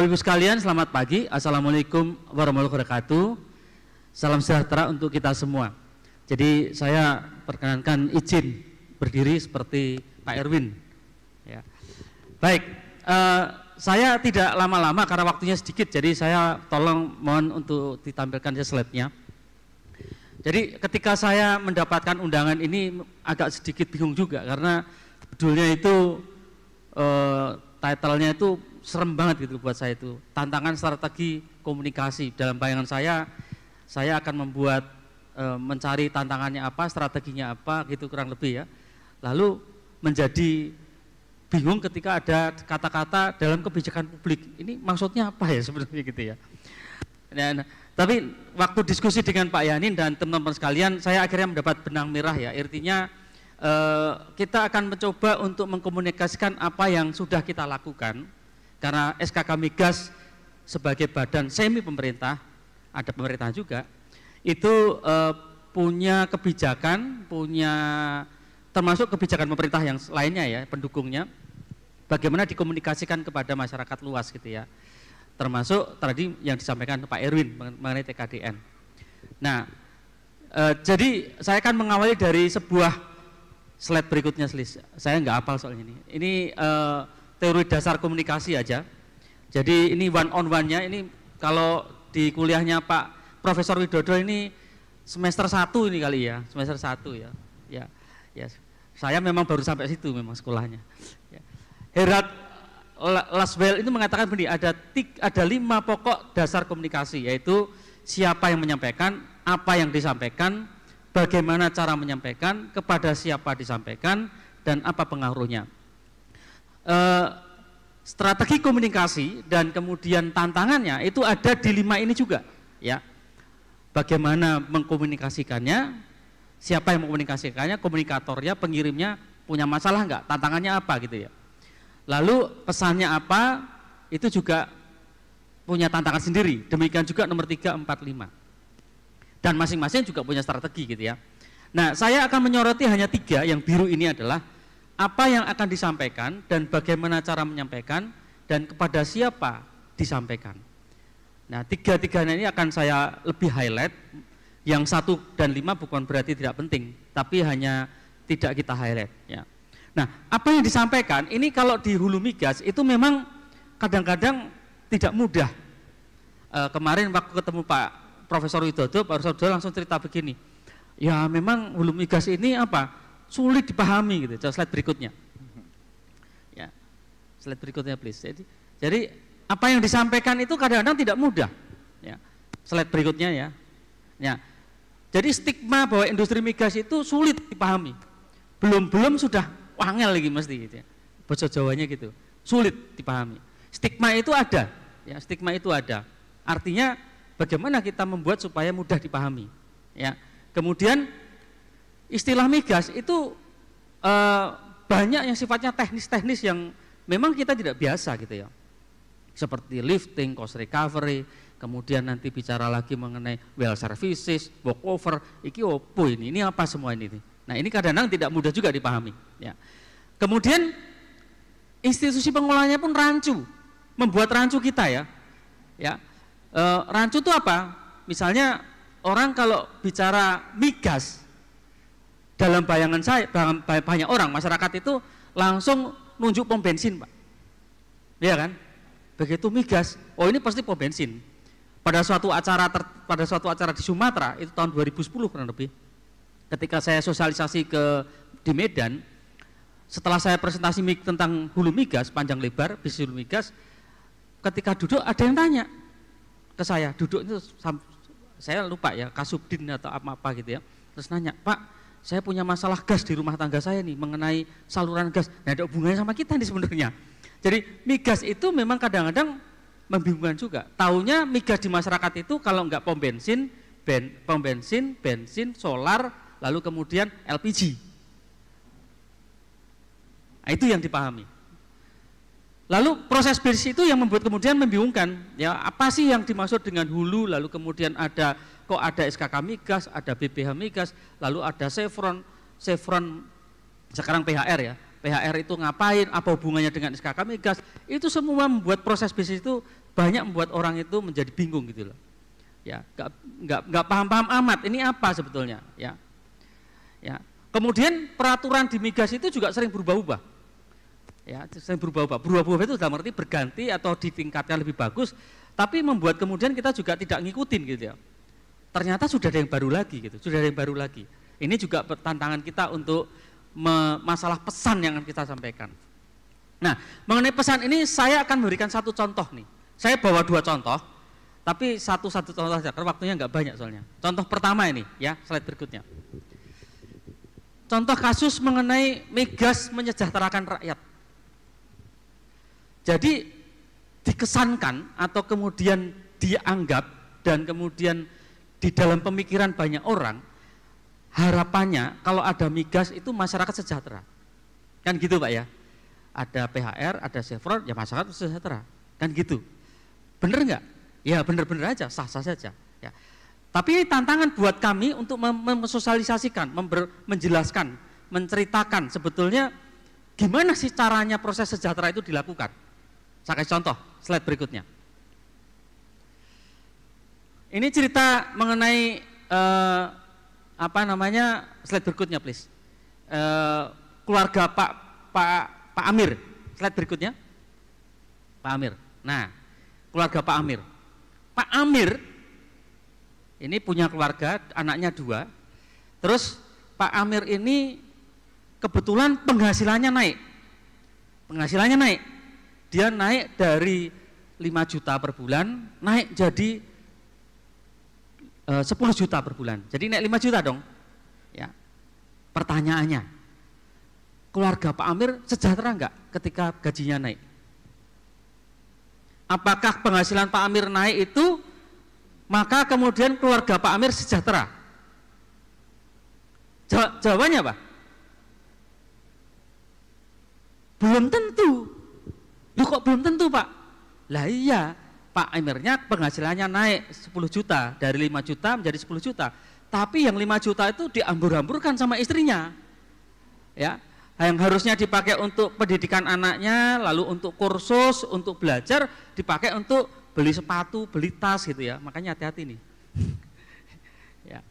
Bapak Ibu sekalian, selamat pagi. Assalamualaikum warahmatullahi wabarakatuh. Salam sejahtera untuk kita semua. Jadi saya perkenankan izin berdiri seperti Pak Erwin. Ya. Baik, saya tidak lama-lama karena waktunya sedikit, jadi saya mohon untuk ditampilkan slide-nya. Jadi ketika saya mendapatkan undangan ini agak sedikit bingung juga karena judulnya itu title-nya itu serem banget gitu buat saya itu. Tantangan strategi komunikasi. Dalam bayangan saya akan membuat mencari tantangannya apa, strateginya apa gitu kurang lebih ya. Lalu menjadi bingung ketika ada kata-kata dalam kebijakan publik. Ini maksudnya apa ya sebenarnya gitu ya. Dan tapi waktu diskusi dengan Pak Yanin dan teman-teman sekalian, saya akhirnya mendapat benang merah ya. Artinya kita akan mencoba untuk mengkomunikasikan apa yang sudah kita lakukan. Karena SKK Migas sebagai badan semi pemerintah, ada pemerintah juga, itu punya kebijakan, termasuk kebijakan pemerintah yang lainnya ya, pendukungnya, bagaimana dikomunikasikan kepada masyarakat luas gitu ya. Termasuk tadi yang disampaikan Pak Erwin mengenai TKDN. Nah, jadi saya akan mengawali dari sebuah slide berikutnya, saya nggak hafal soal ini. Ini teori dasar komunikasi aja. Jadi ini one on one-nya, ini kalau di kuliahnya Pak Profesor Widodo ini semester 1 ini kali ya, semester 1 ya. Ya. Saya memang baru sampai situ memang sekolahnya. Ya. Herald Laswell itu mengatakan begini, ada 5 pokok dasar komunikasi, yaitu siapa yang menyampaikan, apa yang disampaikan, bagaimana cara menyampaikan, kepada siapa disampaikan, dan apa pengaruhnya. Strategi komunikasi dan kemudian tantangannya itu ada di 5 ini juga ya. Bagaimana mengkomunikasikannya, siapa yang mengkomunikasikannya, komunikatornya, pengirimnya punya masalah enggak, tantangannya apa gitu ya. Lalu pesannya apa, itu juga punya tantangan sendiri. Demikian juga nomor 3, 4, 5. Dan masing-masing juga punya strategi gitu ya. Nah, saya akan menyoroti hanya 3, yang biru ini adalah apa yang akan disampaikan dan bagaimana cara menyampaikan dan kepada siapa disampaikan. Nah, 3-3 ini akan saya lebih highlight. Yang 1 dan 5 bukan berarti tidak penting, tapi hanya tidak kita highlight ya. Nah, apa yang disampaikan ini kalau di hulu migas itu memang kadang-kadang tidak mudah. Kemarin waktu ketemu Pak Profesor Widodo, Pak Profesor Widodo langsung cerita begini, ya memang hulu migas ini apa? Sulit dipahami gitu. Coba slide berikutnya. Ya. Slide berikutnya please. Jadi apa yang disampaikan itu kadang-kadang tidak mudah. Ya. Slide berikutnya ya. Ya. Jadi stigma bahwa industri migas itu sulit dipahami. Belum sudah wangel lagi mesti gitu ya. Bahasa Jawanya gitu. Sulit dipahami. Stigma itu ada, ya, stigma itu ada. Artinya bagaimana kita membuat supaya mudah dipahami. Ya. Kemudian istilah migas itu banyak yang sifatnya teknis-teknis yang memang kita tidak biasa gitu ya. Seperti lifting, cost recovery, kemudian nanti bicara lagi mengenai well services, walkover, iki opo ini apa semua ini. Nah, ini kadang-kadang tidak mudah juga dipahami ya. Kemudian institusi pengolahnya pun rancu, membuat rancu kita ya. Ya. Rancu itu apa? Misalnya orang kalau bicara migas, dalam bayangan saya, banyak orang, masyarakat itu langsung nunjuk pom bensin, Pak. Iya kan? Begitu migas, oh ini pasti pom bensin. Pada suatu acara di Sumatera, itu tahun 2010 kurang lebih, ketika saya sosialisasi di Medan, setelah saya presentasi tentang hulu migas, panjang lebar, bisnis hulu migas, ketika duduk ada yang tanya ke saya, duduk itu, saya lupa ya, Kasubdin atau apa gitu ya, terus nanya, Pak, saya punya masalah gas di rumah tangga saya nih mengenai saluran gas. Nah, ada hubungannya sama kita nih sebenarnya. Jadi migas itu memang kadang-kadang membingungkan juga. Taunya migas di masyarakat itu kalau enggak pom bensin, bensin, solar, lalu kemudian LPG. Nah, itu yang dipahami. Lalu proses bisnis itu yang membuat kemudian membingungkan. Ya, apa sih yang dimaksud dengan hulu? Lalu kemudian kok ada SKK Migas, ada BPH Migas, lalu ada Chevron sekarang PHR ya. PHR itu ngapain, apa hubungannya dengan SKK Migas? Itu semua membuat proses bisnis itu banyak membuat orang itu menjadi bingung gitu loh. Ya, nggak paham-paham amat ini apa sebetulnya, ya. Ya. Kemudian peraturan di migas itu juga sering berubah-ubah. Ya, sering berubah-ubah. Berubah-ubah itu dalam arti berganti atau ditingkatkan lebih bagus, tapi membuat kemudian kita juga tidak ngikutin gitu ya. Ternyata sudah ada yang baru lagi gitu, sudah ada yang baru lagi. Ini juga tantangan kita untuk masalah pesan yang akan kita sampaikan. Nah, mengenai pesan ini saya akan memberikan satu contoh nih. Saya bawa dua contoh, tapi satu contoh saja, karena waktunya nggak banyak soalnya. Contoh pertama ini, ya, slide berikutnya. Contoh kasus mengenai migas menyejahterakan rakyat. Jadi dikesankan atau kemudian dianggap dan kemudian di dalam pemikiran banyak orang, harapannya kalau ada migas itu masyarakat sejahtera, kan gitu Pak ya, ada PHR, ada Chevron, ya masyarakat sejahtera, kan gitu, bener nggak? Ya bener-bener aja, sah-sah saja. Ya. Tapi tantangan buat kami untuk mensosialisasikan, menjelaskan, menceritakan sebetulnya gimana sih caranya proses sejahtera itu dilakukan. Saya kasih contoh, slide berikutnya. Ini cerita mengenai slide berikutnya please. Keluarga Pak Amir, slide berikutnya. Pak Amir. Nah, keluarga Pak Amir. Pak Amir ini punya keluarga, anaknya 2. Terus Pak Amir ini kebetulan penghasilannya naik. Penghasilannya naik. Dia naik dari 5 juta per bulan, naik jadi 10 juta per bulan. Jadi naik 5 juta dong. Ya. Pertanyaannya, keluarga Pak Amir sejahtera enggak ketika gajinya naik? Apakah penghasilan Pak Amir naik itu maka kemudian keluarga Pak Amir sejahtera? Jawabannya apa? Belum tentu. Loh kok belum tentu Pak? Lah iya, Pak Amirnya penghasilannya naik 10 juta, dari 5 juta menjadi 10 juta. Tapi yang 5 juta itu diambur-amburkan sama istrinya. Ya, yang harusnya dipakai untuk pendidikan anaknya, lalu untuk kursus, untuk belajar, dipakai untuk beli sepatu, beli tas gitu ya. Makanya hati-hati nih. Ya.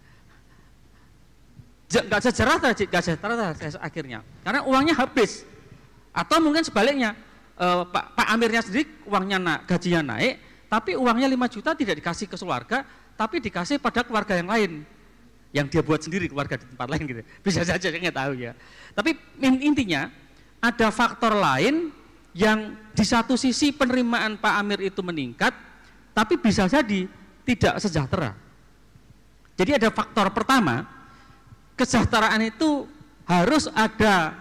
Nggak sejahtera akhirnya, karena uangnya habis. Atau mungkin sebaliknya, Pak Amirnya sendiri uangnya gajinya naik, tapi uangnya 5 juta tidak dikasih ke keluarga, tapi dikasih pada keluarga yang lain, yang dia buat sendiri, keluarga di tempat lain gitu. Bisa saja, saya nggak tahu ya. Tapi intinya ada faktor lain yang di satu sisi penerimaan Pak Amir itu meningkat, tapi bisa jadi tidak sejahtera. Jadi ada faktor pertama, kesejahteraan itu harus ada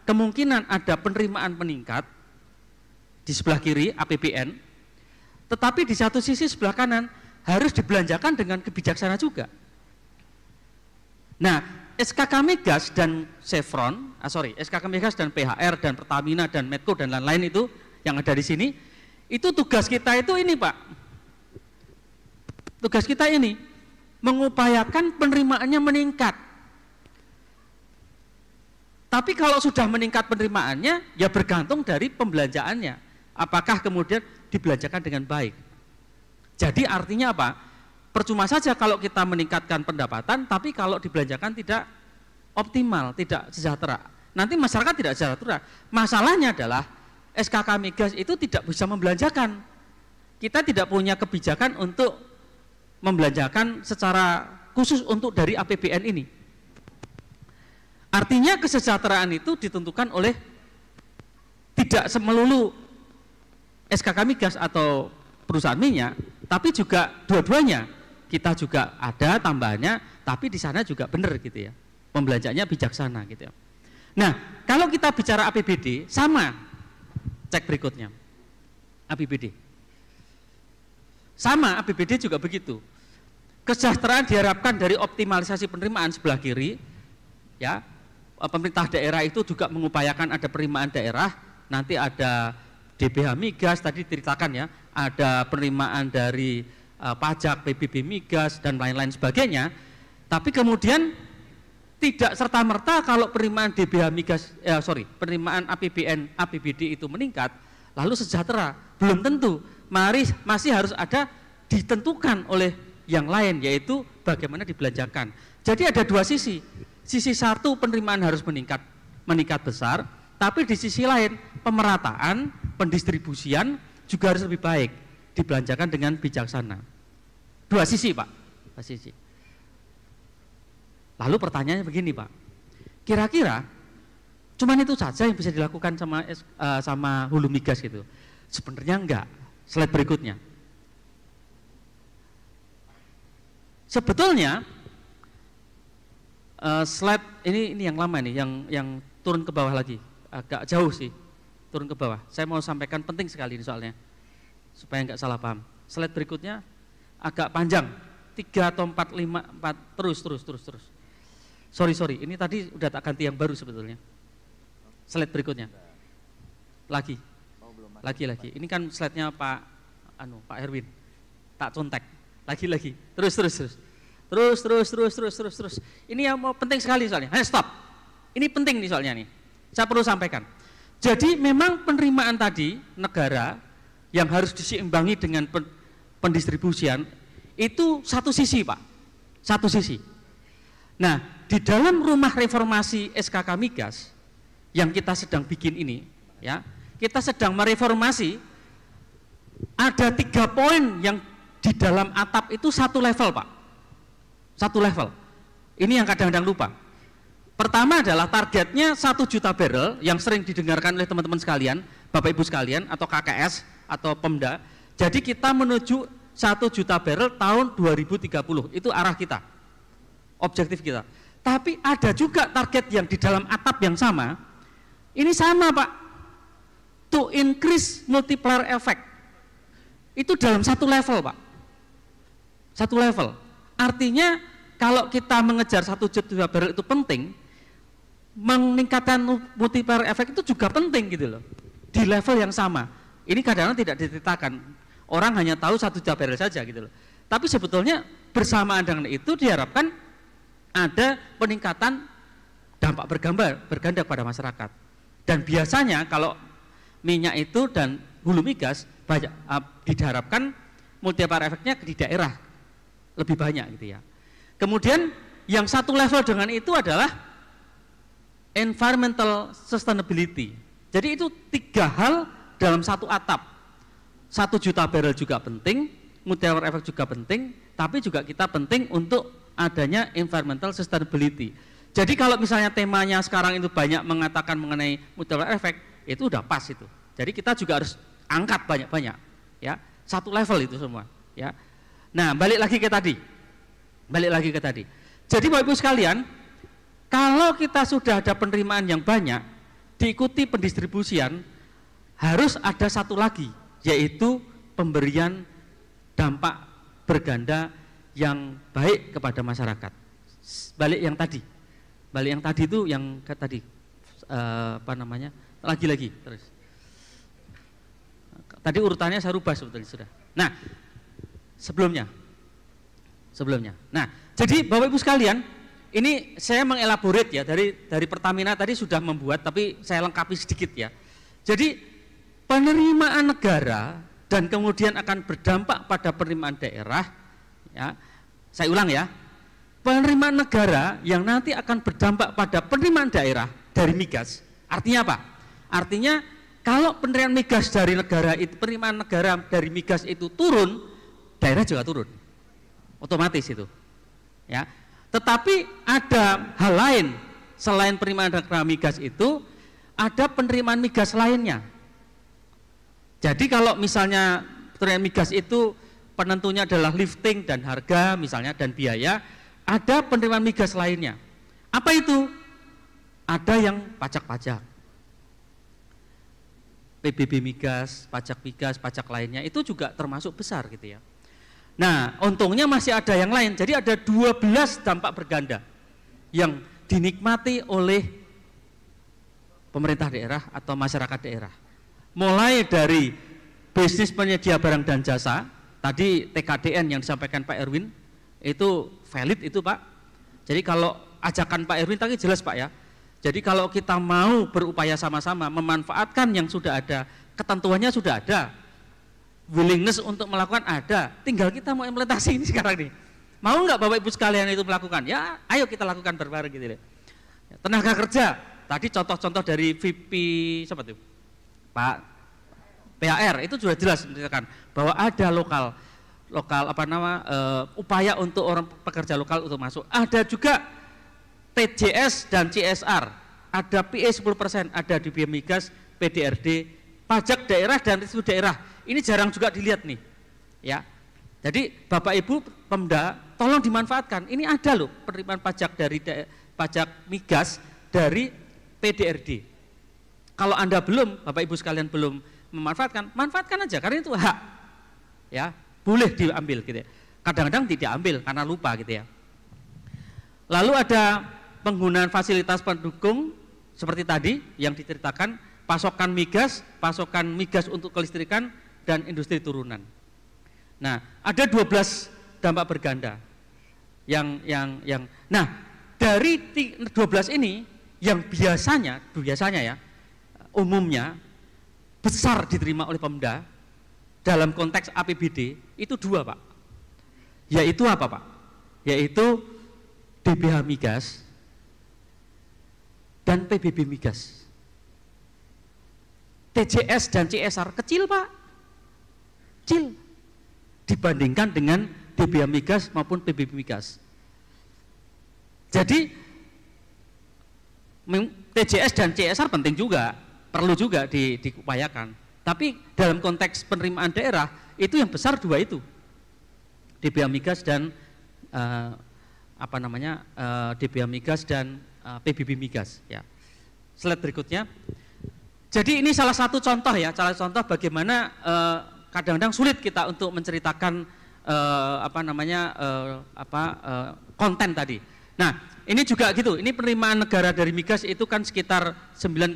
kemungkinan ada penerimaan meningkat di sebelah kiri APBN, tetapi di satu sisi sebelah kanan harus dibelanjakan dengan kebijaksanaan juga. Nah, SKK Migas dan Chevron, SKK Migas dan PHR dan Pertamina dan Medco dan lain-lain itu yang ada di sini, itu tugas kita itu ini Pak. Tugas kita ini mengupayakan penerimaannya meningkat. Tapi kalau sudah meningkat penerimaannya, ya bergantung dari pembelanjaannya. Apakah kemudian dibelanjakan dengan baik. Jadi artinya apa? Percuma saja kalau kita meningkatkan pendapatan, tapi kalau dibelanjakan tidak optimal, tidak sejahtera. Nanti masyarakat tidak sejahtera. Masalahnya adalah SKK Migas itu tidak bisa membelanjakan. Kita tidak punya kebijakan untuk membelanjakan secara khusus untuk dari APBN ini. Artinya kesejahteraan itu ditentukan oleh tidak melulu SKK Migas atau perusahaan minyak, tapi juga dua-duanya. Kita juga ada tambahannya, tapi di sana juga benar gitu ya. Pembelanjaannya bijaksana gitu ya. Nah, kalau kita bicara APBD, sama. Cek berikutnya. APBD. Sama, APBD juga begitu. Kesejahteraan diharapkan dari optimalisasi penerimaan sebelah kiri, ya. Pemerintah daerah itu juga mengupayakan ada penerimaan daerah, nanti ada DBH Migas tadi ceritakan ya, ada penerimaan dari pajak PBB Migas dan lain-lain sebagainya. Tapi kemudian tidak serta-merta kalau penerimaan DBH Migas, penerimaan APBN, APBD itu meningkat, lalu sejahtera, belum tentu. masih harus ada ditentukan oleh yang lain, yaitu bagaimana dibelanjakan. Jadi ada dua sisi. Sisi satu penerimaan harus meningkat besar, tapi di sisi lain pemerataan, pendistribusian juga harus lebih baik, dibelanjakan dengan bijaksana. Dua sisi, Pak. Dua sisi. Lalu pertanyaannya begini, Pak. Kira-kira cuman itu saja yang bisa dilakukan sama hulu migas gitu? Sebenarnya enggak. Slide berikutnya. Sebetulnya slide ini yang lama nih, yang turun ke bawah lagi, agak jauh sih, turun ke bawah. Saya mau sampaikan penting sekali ini soalnya, supaya nggak salah paham. Slide berikutnya agak panjang, 3 atau 4, 5, 4, terus. Sorry, ini tadi udah tak ganti yang baru sebetulnya. Slide berikutnya, lagi. Ini kan slide-nya Pak Herwin, tak contek. Lagi, terus. Ini yang mau penting sekali soalnya. Stop. Ini penting nih soalnya nih. Saya perlu sampaikan. Jadi memang penerimaan tadi negara yang harus diseimbangi dengan pendistribusian itu satu sisi, Pak. Satu sisi. Nah, di dalam rumah reformasi SKK Migas yang kita sedang bikin ini, ya, kita sedang mereformasi ada 3 poin yang di dalam atap itu satu level, Pak. Satu level. Ini yang kadang-kadang lupa. Pertama adalah targetnya 1 juta barrel yang sering didengarkan oleh teman-teman sekalian, Bapak Ibu sekalian, atau KKS, atau Pemda. Jadi kita menuju 1 juta barrel tahun 2030. Itu arah kita, objektif kita. Tapi ada juga target yang di dalam atap yang sama. Ini sama, Pak. To increase multiplier effect. Itu dalam satu level, Pak. Satu level. Artinya kalau kita mengejar 1 juta barrel itu penting, meningkatkan multiplier effect itu juga penting gitu loh. Di level yang sama. Ini kadang-kadang tidak diceritakan. Orang hanya tahu 1 juta barrel saja gitu loh. Tapi sebetulnya bersamaan dengan itu diharapkan ada peningkatan dampak berganda kepada masyarakat. Dan biasanya kalau minyak itu dan hulu migas banyak diharapkan multiplier efeknya di daerah lebih banyak gitu ya. Kemudian yang satu level dengan itu adalah environmental sustainability. Jadi itu 3 hal dalam satu atap. 1 juta barrel juga penting, multiplier effect juga penting, tapi juga kita penting untuk adanya environmental sustainability. Jadi kalau misalnya temanya sekarang itu banyak mengatakan mengenai multiplier effect, itu udah pas itu. Jadi kita juga harus angkat banyak-banyak, ya, satu level itu semua, ya. Nah, balik lagi ke tadi. Jadi Bapak Ibu sekalian, kalau kita sudah ada penerimaan yang banyak, diikuti pendistribusian, harus ada satu lagi, yaitu pemberian dampak berganda yang baik kepada masyarakat. Balik yang tadi itu yang tadi lagi terus. Tadi urutannya saya rubah sebetulnya sudah. Nah, sebelumnya. Nah, jadi Bapak Ibu sekalian, ini saya mengelaborate ya dari Pertamina tadi sudah membuat, tapi saya lengkapi sedikit ya. Jadi penerimaan negara dan kemudian akan berdampak pada penerimaan daerah, ya. Saya ulang ya. Penerimaan negara yang nanti akan berdampak pada penerimaan daerah dari migas. Artinya apa? Artinya kalau penerimaan migas dari negara itu, penerimaan negara dari migas itu turun, daerah juga turun. Otomatis itu. Ya. Tetapi ada hal lain selain penerimaan negara migas itu, ada penerimaan migas lainnya. Jadi kalau misalnya penerimaan migas itu penentunya adalah lifting dan harga misalnya dan biaya, ada penerimaan migas lainnya. Apa itu? Ada yang pajak-pajak. PBB migas, pajak migas, pajak lainnya itu juga termasuk besar gitu ya. Nah, untungnya masih ada yang lain. Jadi ada 12 dampak berganda yang dinikmati oleh pemerintah daerah atau masyarakat daerah. Mulai dari bisnis penyedia barang dan jasa, tadi TKDN yang disampaikan Pak Erwin, itu valid itu Pak. Jadi kalau ajakan Pak Erwin tadi jelas Pak ya. Jadi kalau kita mau berupaya sama-sama memanfaatkan yang sudah ada, ketentuannya sudah ada. willingness untuk melakukan ada, tinggal kita mau implementasi ini sekarang nih. Mau nggak Bapak Ibu sekalian itu melakukan? Ya, ayo kita lakukan bareng-bareng gitu deh. Tenaga kerja, tadi contoh-contoh dari VP siapa tuh? Pak PHR itu sudah jelas menceritakan bahwa ada lokal upaya untuk orang pekerja lokal untuk masuk. Ada juga TJS dan CSR, ada PE 10%, ada di Migas, PDRD, pajak daerah dan restitusi daerah. Ini jarang juga dilihat nih, ya. Jadi Bapak Ibu Pemda, tolong dimanfaatkan. Ini ada loh penerimaan pajak dari pajak migas dari PDRD. Kalau Anda belum, Bapak Ibu sekalian belum memanfaatkan, manfaatkan aja karena itu hak, ya. Boleh diambil gitu ya. Kadang-kadang tidak ambil karena lupa gitu ya. Lalu ada penggunaan fasilitas pendukung seperti tadi yang diceritakan, pasokan migas untuk kelistrikan dan industri turunan. Nah, ada 12 dampak berganda. Nah, dari 12 ini yang biasanya ya, umumnya besar diterima oleh Pemda dalam konteks APBD itu 2, Pak. Yaitu apa, Pak? Yaitu DBH Migas dan PBB Migas. TJS dan CSR kecil, Pak. Kecil dibandingkan dengan DBH Migas maupun PBB Migas. Jadi TJS dan CSR penting juga, perlu juga diupayakan. Tapi dalam konteks penerimaan daerah itu yang besar 2 itu, DBH Migas dan DBH Migas dan PBB Migas. Ya. Slide berikutnya. Jadi ini salah satu contoh ya, bagaimana kadang-kadang sulit kita untuk menceritakan konten tadi. Nah, ini juga gitu. Ini penerimaan negara dari migas itu kan sekitar 9,5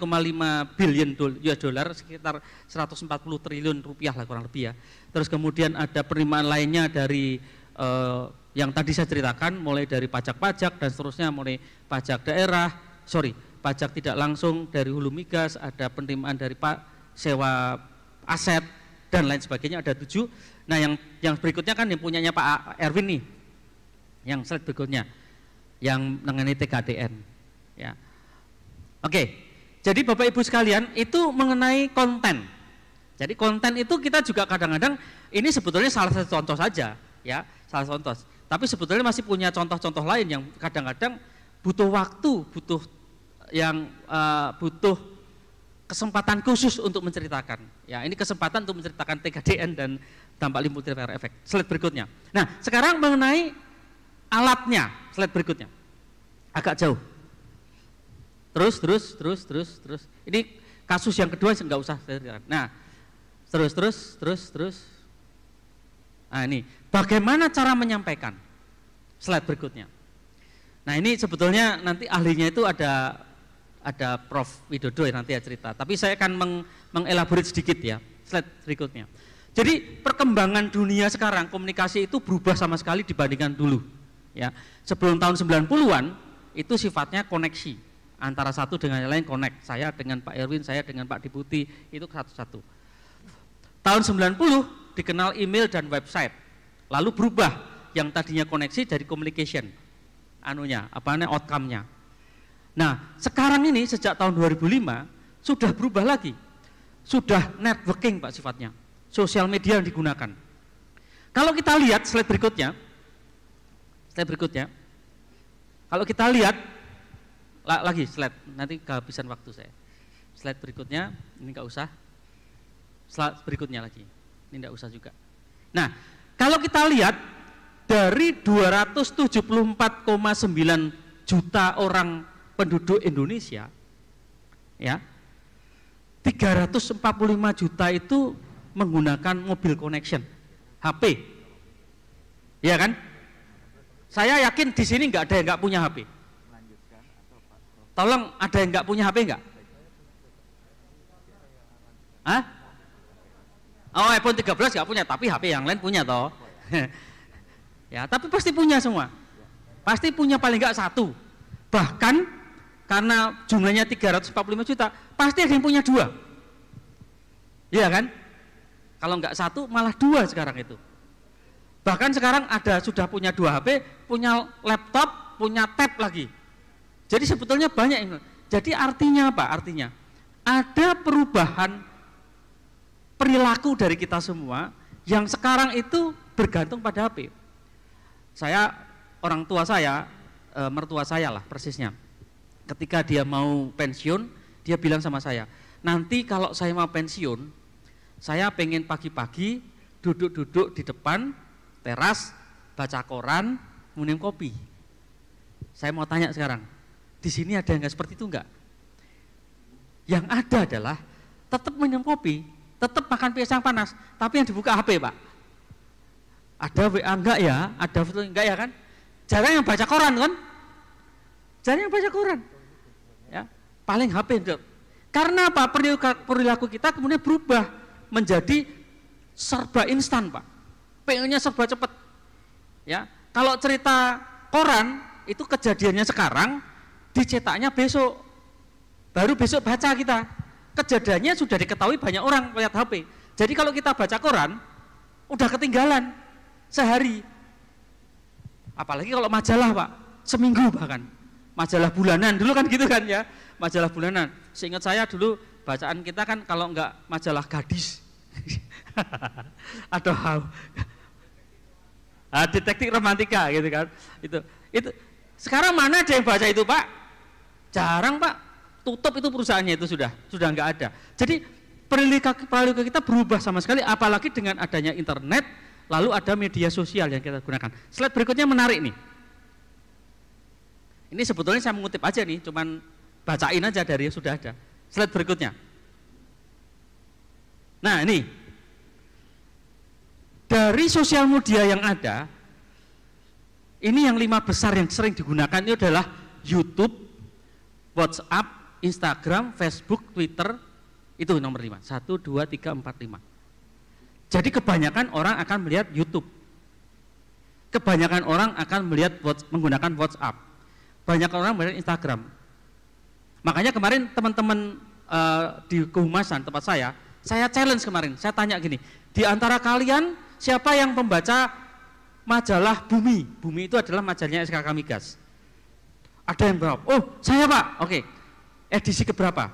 billion US dollar, sekitar 140 triliun rupiah lah kurang lebih ya. Terus kemudian ada penerimaan lainnya dari yang tadi saya ceritakan, mulai dari pajak-pajak dan seterusnya, mulai pajak daerah, pajak tidak langsung dari hulu migas, ada penerimaan dari sewa aset dan lain sebagainya, ada 7. Nah, yang berikutnya kan yang punyanya Pak Erwin nih, yang slide berikutnya, yang mengenai TKDN. Ya. Oke, jadi Bapak Ibu sekalian itu mengenai konten. Jadi konten itu kita juga kadang-kadang ini sebetulnya salah satu contoh saja, ya, salah satu contoh. Tapi sebetulnya masih punya contoh-contoh lain yang kadang-kadang butuh waktu, butuh kesempatan khusus untuk menceritakan. Ya, ini kesempatan untuk menceritakan TKDN dan dampak multiplier efek. Slide berikutnya. Nah, sekarang mengenai alatnya, slide berikutnya. Agak jauh. Terus. Ini kasus yang kedua nggak usah. Nah, terus. Nah, ini bagaimana cara menyampaikan? Slide berikutnya. Nah, ini sebetulnya nanti ahlinya itu ada Prof. Widodo yang nanti ya cerita. Tapi saya akan mengelaborate sedikit ya. Slide berikutnya. Jadi perkembangan dunia sekarang komunikasi itu berubah sama sekali dibandingkan dulu. Ya, sebelum tahun 90-an itu sifatnya koneksi antara satu dengan yang lain, connect. Saya dengan Pak Erwin, saya dengan Pak Deputi, itu satu-satu. Tahun 90 dikenal email dan website. Lalu berubah yang tadinya koneksi dari communication. Outcome-nya. Nah, sekarang ini sejak tahun 2005 sudah berubah lagi. Sudah networking, Pak, sifatnya. Sosial media yang digunakan. Kalau kita lihat slide berikutnya, kalau kita lihat lagi slide, nanti kehabisan waktu saya. Slide berikutnya, ini enggak usah. Slide berikutnya lagi, ini enggak usah juga. Nah, kalau kita lihat dari 274,9 juta orang penduduk Indonesia, ya, 345 juta itu menggunakan mobil connection, HP, ya kan? Saya yakin di sini nggak ada yang nggak punya HP. Tolong, ada yang nggak punya HP nggak? Hah? Oh, iPhone 13 nggak punya, tapi HP yang lain punya toh. Ya, tapi pasti punya semua. Pasti punya paling nggak satu. Bahkan karena jumlahnya 345 juta, pasti ada yang punya 2. Iya kan? Kalau nggak satu, malah dua sekarang itu. Bahkan sekarang ada sudah punya 2 HP, punya laptop, punya tab lagi. Jadi sebetulnya banyak yang. Jadi artinya apa? Artinya ada perubahan perilaku dari kita semua yang sekarang itu bergantung pada HP. Orang tua saya, mertua saya lah persisnya. Ketika dia mau pensiun, dia bilang sama saya, nanti kalau saya mau pensiun, saya pengen pagi-pagi duduk-duduk di depan teras, baca koran, minum kopi. Saya mau tanya sekarang, di sini ada yang nggak seperti itu enggak? Yang ada adalah tetap minum kopi, tetap makan pisang panas, tapi yang dibuka HP, Pak. Ada WA enggak ya? Ada foto enggak ya kan? Jarang yang baca koran kan? Jarang yang baca koran. Ya, paling HP enggak. Karena apa? Perilaku kita kemudian berubah menjadi serba instan, Pak. Pengennya serba cepat. Ya, kalau cerita koran itu kejadiannya sekarang, dicetaknya besok. Baru besok baca kita. Kejadiannya sudah diketahui banyak orang lihat HP. Jadi kalau kita baca koran, udah ketinggalan sehari. Apalagi kalau majalah, Pak, seminggu bahkan. Majalah bulanan dulu kan gitu kan ya, majalah bulanan. Seingat saya dulu bacaan kita kan kalau enggak majalah gadis atau detektif romantika gitu kan. Itu sekarang mana ada yang baca itu, Pak? Jarang, Pak. Tutup itu perusahaannya itu sudah enggak ada. Jadi perilaku kita berubah sama sekali, apalagi dengan adanya internet, lalu ada media sosial yang kita gunakan. Slide berikutnya menarik nih. Ini sebetulnya saya mengutip aja nih, cuman bacain aja dari yang sudah ada. Slide berikutnya. Nah ini, dari sosial media yang ada, ini yang 5 besar yang sering digunakan itu adalah YouTube, WhatsApp, Instagram, Facebook, Twitter, itu nomor 5. 1, 2, 3, 4, 5. Jadi kebanyakan orang akan melihat YouTube. Kebanyakan orang akan menggunakan WhatsApp. Banyak orang melihat Instagram. Makanya kemarin teman-teman di kehumasan tempat saya challenge kemarin. Saya tanya gini, di antara kalian siapa yang membaca majalah Bumi? Bumi itu adalah majalahnya SKK Migas. Ada yang jawab, oh saya, Pak. Oke. Edisi keberapa?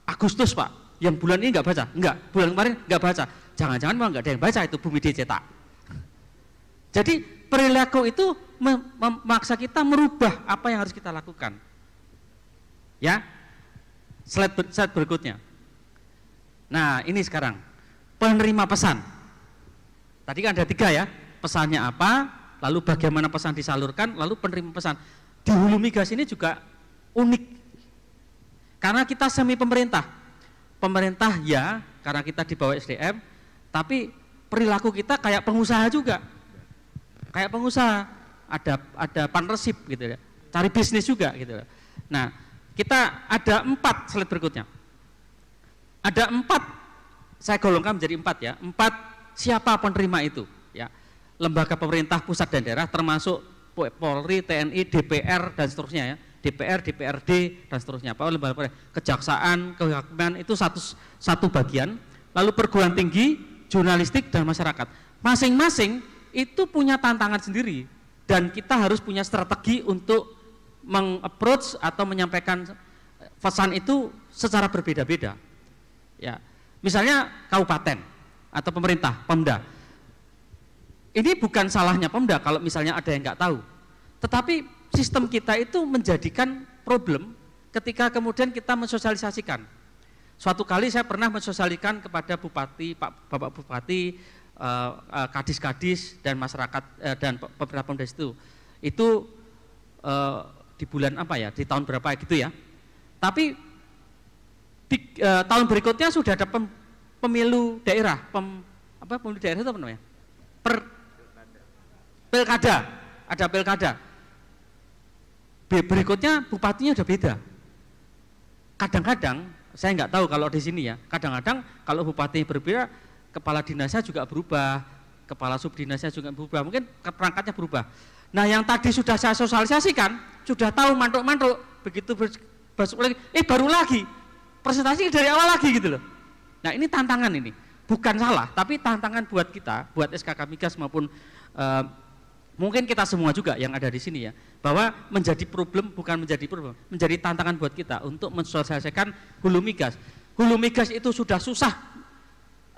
Agustus, Pak. Yang bulan ini enggak baca? Enggak. Bulan kemarin enggak baca. Jangan-jangan memang enggak ada yang baca itu Bumi dicetak. Jadi perilaku itu memaksa kita merubah apa yang harus kita lakukan. Ya. Slide berikutnya. Nah, ini sekarang penerima pesan. Tadi kan ada 3 ya. Pesannya apa? Lalu bagaimana pesan disalurkan? Lalu penerima pesan. Di Hulu Migas ini juga unik. Karena kita semi pemerintah. Pemerintah ya, karena kita di bawah SDM, tapi perilaku kita kayak pengusaha juga. Kayak pengusaha, ada partnership gitu ya. Cari bisnis juga gitu. Nah, kita ada 4 slide berikutnya. Ada 4, saya golongkan menjadi 4 ya. 4 siapa penerima itu ya. Lembaga pemerintah pusat dan daerah termasuk Polri, TNI, DPR dan seterusnya ya. DPR, DPRD dan seterusnya. Lembaga kejaksaan, kehakiman itu satu bagian. Lalu perguruan tinggi, jurnalistik dan masyarakat. Masing-masing itu punya tantangan sendiri dan kita harus punya strategi untuk meng-approach atau menyampaikan pesan itu secara berbeda-beda. Ya, misalnya kabupaten atau pemerintah, Pemda. Ini bukan salahnya Pemda kalau misalnya ada yang nggak tahu. Tetapi sistem kita itu menjadikan problem ketika kemudian kita mensosialisasikan. Suatu kali saya pernah mensosialisasikan kepada bupati, Bapak Bupati, kadis-kadis dan masyarakat dan beberapa Pemda itu di bulan apa ya, di tahun berapa gitu ya. Tapi di tahun berikutnya sudah ada pemilu daerah, pemilu daerah itu apa namanya? Pilkada, ada pilkada. Berikutnya bupatinya udah beda. Kadang-kadang saya nggak tahu kalau di sini ya. Kadang-kadang kalau bupati berbeda, kepala dinasnya juga berubah, kepala subdinasnya juga berubah. Mungkin perangkatnya berubah. Nah, yang tadi sudah saya sosialisasikan, sudah tahu mantuk-mantuk, begitu masuk lagi, baru lagi presentasi dari awal lagi gitu loh. Nah, ini tantangan ini. bukan salah, tapi tantangan buat kita, buat SKK Migas maupun mungkin kita semua juga yang ada di sini ya, bahwa menjadi problem bukan menjadi problem, menjadi tantangan buat kita untuk mensosialisasikan hulu migas. Hulu migas itu sudah susah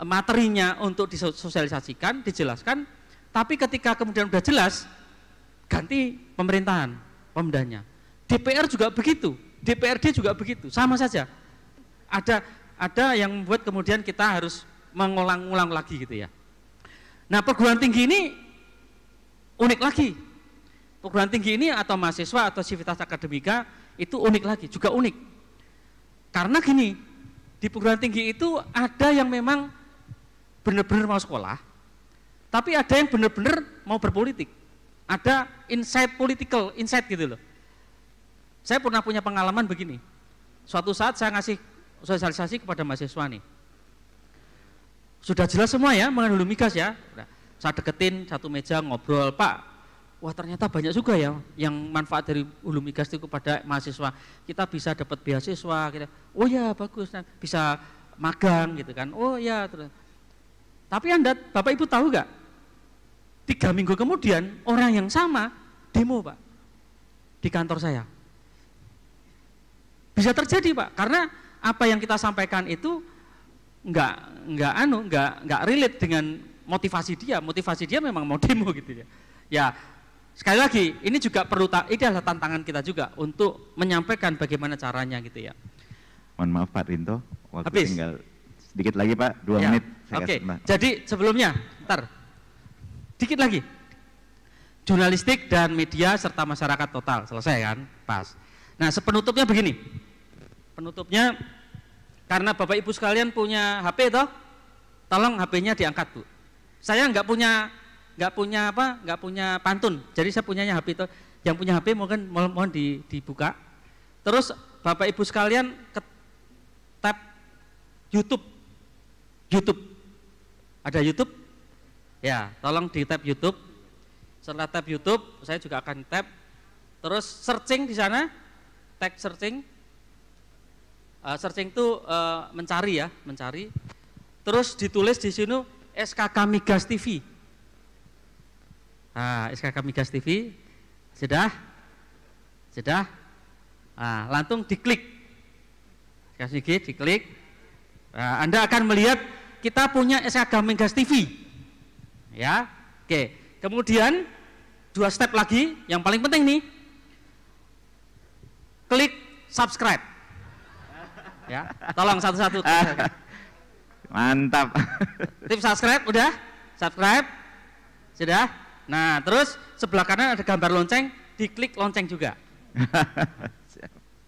materinya untuk disosialisasikan, dijelaskan, tapi ketika kemudian sudah jelas, ganti pemerintahan, pemdanya. DPR juga begitu, DPRD juga begitu, sama saja. Ada yang membuat kemudian kita harus mengulang-ulang lagi gitu ya. Nah, perguruan tinggi ini unik lagi. Perguruan tinggi ini atau mahasiswa atau sivitas akademika itu unik lagi, juga unik. Karena gini, di perguruan tinggi itu ada yang memang benar-benar mau sekolah, tapi ada yang benar-benar mau berpolitik. Ada political insight gitu loh. Saya pernah punya pengalaman begini. Suatu saat saya ngasih sosialisasi kepada mahasiswa nih. Sudah jelas semua ya mengenai hulu migas ya. Saya deketin satu meja ngobrol, Pak, wah ternyata banyak juga ya yang manfaat dari hulu migas itu kepada mahasiswa. Kita bisa dapat beasiswa, kita, oh ya bagus, bisa magang gitu kan, oh ya. Tapi Anda, Bapak Ibu tahu nggak? 3 minggu kemudian orang yang sama demo Pak di kantor saya. Bisa terjadi Pak, karena apa yang kita sampaikan itu nggak relate dengan motivasi dia memang mau demo gitu ya. Ya, sekali lagi ini juga perlu, ini adalah tantangan kita juga untuk menyampaikan bagaimana caranya gitu ya. Mohon maaf Pak Rinto, waktu Habis. tinggal sedikit lagi Pak, 2 Ya, menit. Oke, jadi sebelumnya, dikit lagi. Jurnalistik dan media serta masyarakat total, selesai kan? Pas. Nah, sepenutupnya begini. Penutupnya, karena Bapak Ibu sekalian punya HP toh, tolong HP-nya diangkat Bu. Saya nggak punya pantun. Jadi saya punyanya HP itu. Yang punya HP mohon dibuka. Terus Bapak Ibu sekalian ke tab YouTube. Ada YouTube? Ya, tolong di tab YouTube. Setelah tab YouTube, saya juga akan tab. Terus searching di sana, tag searching. Searching itu mencari ya, mencari. Terus ditulis di sini SKK Migas TV. Nah, SKK Migas TV, sudah. Nah, langsung diklik. Kasih diklik. Nah, Anda akan melihat kita punya SKK Migas TV. Ya, oke. Kemudian 2 step lagi, yang paling penting nih, klik subscribe. Ya, tolong satu-satu. Mantap. Tip subscribe udah? Subscribe? Sudah? Nah, terus sebelah kanan ada gambar lonceng, diklik lonceng juga.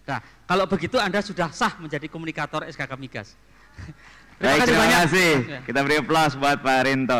Nah, kalau begitu Anda sudah sah menjadi komunikator SKK Migas. Baik, terima kasih. Ya. Kita beri aplaus buat Pak Rinto.